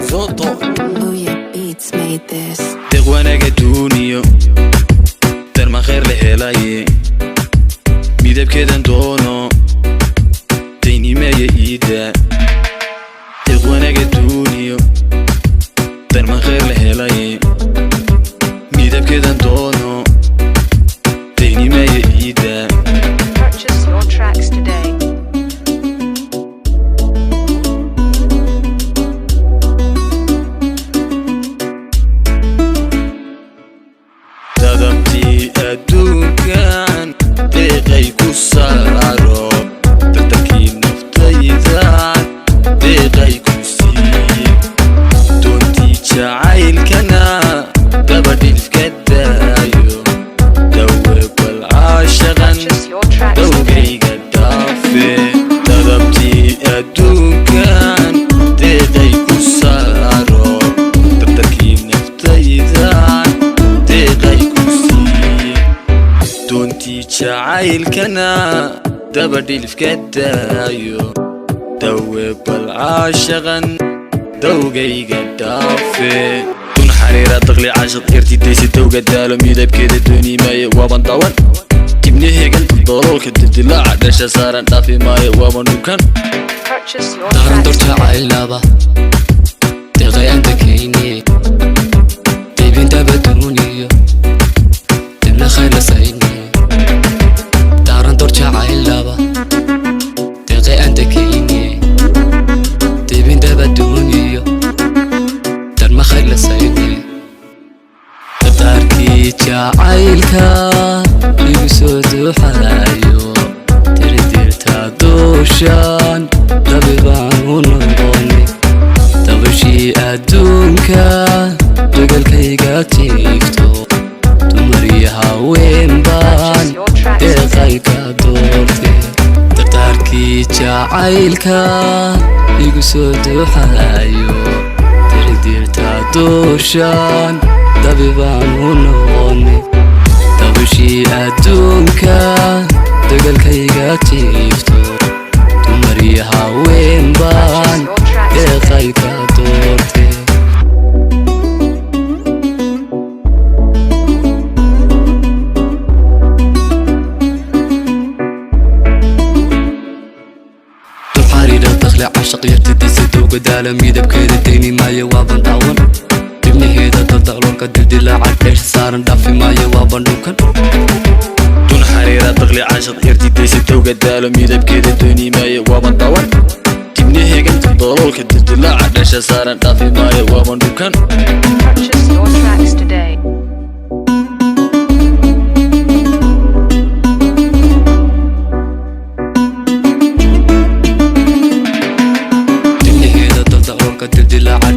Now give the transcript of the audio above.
Booyah Beats made this. Deqwanaga duuniyo darma khayr la helaye midabkeedan doono daynimeeya iida deqwanaga duuniyo darma khayr la helaye midabkeedan doono daynimeeya iida. Purchase your tracks today. dadabtii adduunkan deeqay ku saaro dardarkii naftaydan deeqay ku siiye doontii jacaylkana dabadhilka daayo dawe bal caashaqan Purchase your tracks today. dawgayga dhaafe dadabtii adduunkan deeqay ku saaro dardarkii naftaydan deeqay ku siiye doontii jacaylkana dabadhilifka daayo dawe bal caashaqan dawgayga dhaafe dun xariira daqli caashaq yartidaysi dawga daalo midabkeeda dooni maaye waaban dawan dibnaheegan doloolka dildilaaca dhasha saaran dhaafi maayo waaban dhukan Purchase your daaran tracks dorta today. caylaba deeqay anta keyniye deybintaba duuniyo dibna khayr la sayniye daaran dorta caylaba deeqay anta keyniye deybintaba duuniyo dibna khayr la sayniye dardaarkii jacaylka igu soo duuxayo tirtirta duushan dabi baan u noqonay dabashii adduunka dagalkayga tiifto dumar iyo haween baan Purchase your tracks deeqay today. ka doortay dardaarkii jacaylka igu soo duuxayo tirtirta duushan dabi baan u noqonay dabashii adduunka dagalkayga tiifto dumar iyo haween baan deeqay ka doortay xariira daqli cashaq yartadiisa dowga daala midabkeeda dayni maayo waaban daawan dibnaheeda daldaqloolka dildilaaca dheesha saaran dhaafi maayo waaban dhukan dun xariira daqli caashaq yartidaysi dawga daalo midabkeeda dooni maayo waaban dawan dibnaheegan doloolka dildilaaca dhasha saaran dhaafi maayo waaban dhukan Purchase your tracks today. dibnaheeda daldaqloolka dildilaaca